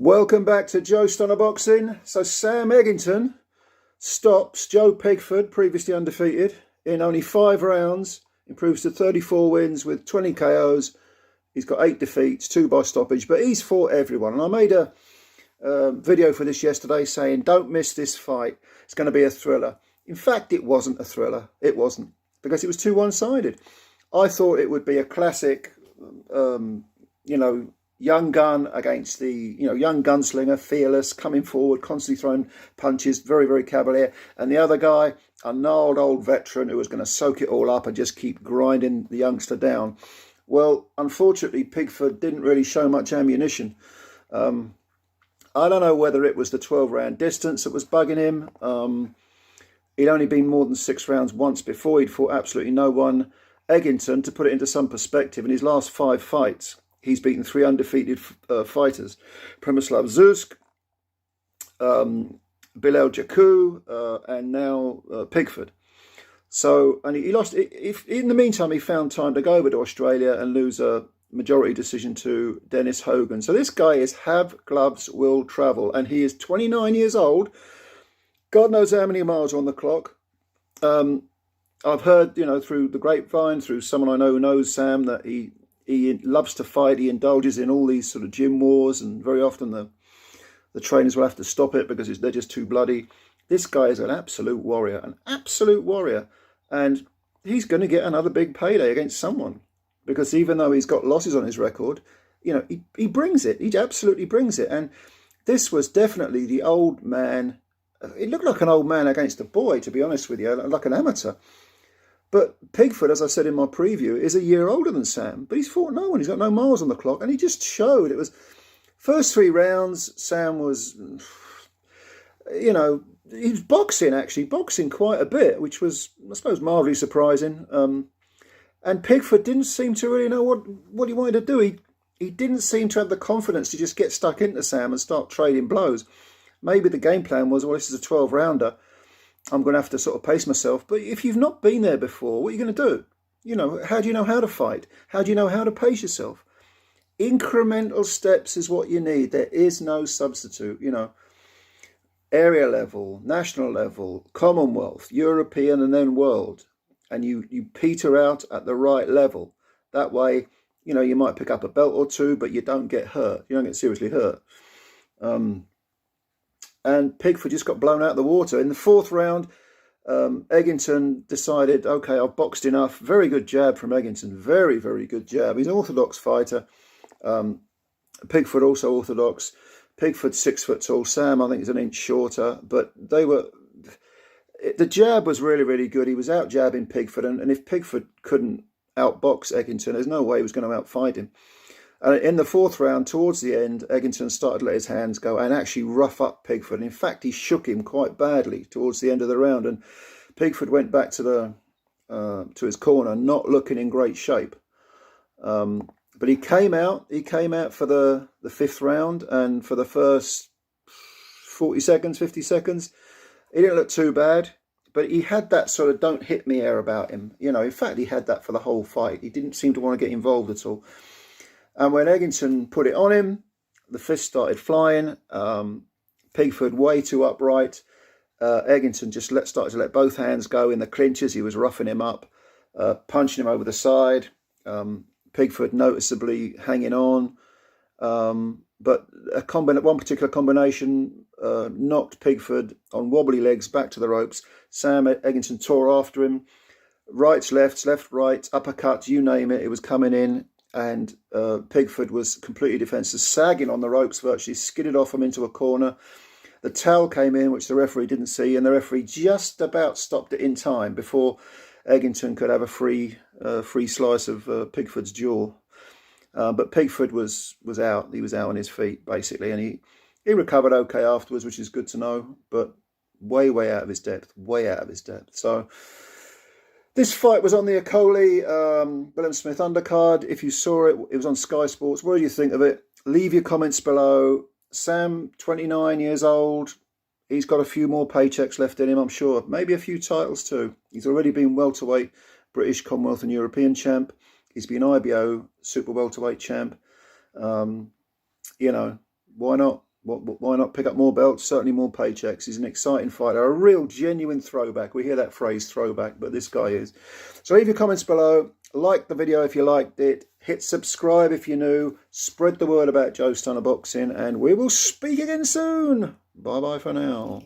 Welcome back to Joe Stunner Boxing. So Sam Eggington stops Joe Pigford, previously undefeated, in only 5 rounds, improves to 34 wins with 20 KOs. He's got 8 defeats, 2 by stoppage, but he's fought everyone. And I made a video for this yesterday saying, don't miss this fight. It's going to be a thriller. In fact, it wasn't a thriller. It wasn't, because it was too one-sided. I thought it would be a classic, young gun against the, young gunslinger, fearless, coming forward, constantly throwing punches, very, very cavalier. And the other guy, a gnarled old veteran who was going to soak it all up and just keep grinding the youngster down. Well, unfortunately, Pigford didn't really show much ammunition. I don't know whether it was the 12-round distance that was bugging him. He'd only been more than 6 rounds once before. He'd fought absolutely no one. Eggington, to put it into some perspective, in his last 5 fights, he's beaten 3 undefeated fighters: Przemysław Zusk, Bilal Jaku, and now Pigford. So, and he lost. If in the meantime, he found time to go over to Australia and lose a majority decision to Dennis Hogan. So this guy is have gloves, will travel, and he is 29 years old. God knows how many miles on the clock. I've heard, through the grapevine, through someone I know who knows Sam, that he loves to fight. He indulges in all these sort of gym wars, and very often the trainers will have to stop it because they're just too bloody. This guy is an absolute warrior, and he's going to get another big payday against someone, because even though he's got losses on his record, he brings it. He absolutely brings it. And this was definitely the old man. It looked like an old man against a boy, to be honest with you, like an amateur. But Pigford, as I said in my preview, is a year older than Sam, but he's fought no one. He's got no miles on the clock, and he just showed. It was first 3 rounds, Sam was, he was boxing quite a bit, which was, I suppose, mildly surprising. And Pigford didn't seem to really know what he wanted to do. He didn't seem to have the confidence to just get stuck into Sam and start trading blows. Maybe the game plan was, well, this is a 12-rounder. I'm going to have to sort of pace myself. But if you've not been there before, what are you going to do? How do you know how to fight? How do you know how to pace yourself? Incremental steps is what you need. There is no substitute, Area level, national level, Commonwealth, European, and then world. And you peter out at the right level. That way, you might pick up a belt or 2, but you don't get hurt. You don't get seriously hurt. And Pigford just got blown out of the water. In the 4th round, Eggington decided, okay, I've boxed enough. Very good jab from Eggington. Very, very good jab. He's an orthodox fighter. Pigford also orthodox. Pigford's 6 foot tall. Sam, I think, is an inch shorter. But the jab was really, really good. He was out jabbing Pigford. And if Pigford couldn't outbox Eggington, there's no way he was going to outfight him. And in the 4th round, towards the end, Eggington started to let his hands go and actually rough up Pigford. In fact, he shook him quite badly towards the end of the round, and Pigford went back to his corner, not looking in great shape. But he came out for the 5th round, and for the first 40 seconds, 50 seconds, he didn't look too bad. But he had that sort of don't hit me air about him. In fact, he had that for the whole fight. He didn't seem to want to get involved at all. And when Eggington put it on him, the fists started flying. Pigford way too upright. Eggington just started to let both hands go in the clinches. He was roughing him up, punching him over the side. Pigford noticeably hanging on. But one particular combination knocked Pigford on wobbly legs back to the ropes. Sam Eggington tore after him. Rights, lefts, left, right, uppercuts, you name it. It was coming in. And Pigford was completely defenseless, sagging on the ropes, virtually skidded off him into a corner. The towel came in, which the referee didn't see, and the referee just about stopped it in time before Eggington could have a free slice of Pigford's jaw. But Pigford was out. He was out on his feet, basically, and he recovered okay afterwards, which is good to know, but way out of his depth, So this fight was on the Akoli Billam-Smith undercard. If you saw it, it was on Sky Sports. What do you think of it? Leave your comments below. Sam, 29 years old. He's got a few more paychecks left in him, I'm sure. Maybe a few titles too. He's already been welterweight, British, Commonwealth and European champ. He's been IBO super welterweight champ. Why not? why not pick up more belts? Certainly more paychecks. He's an exciting fighter, a real genuine throwback. We hear that phrase throwback, but this guy is. So leave your comments below. Like the video if you liked it. Hit subscribe if you're new. Spread the word about Joe Stunner Boxing, and we will speak again soon. Bye bye for now.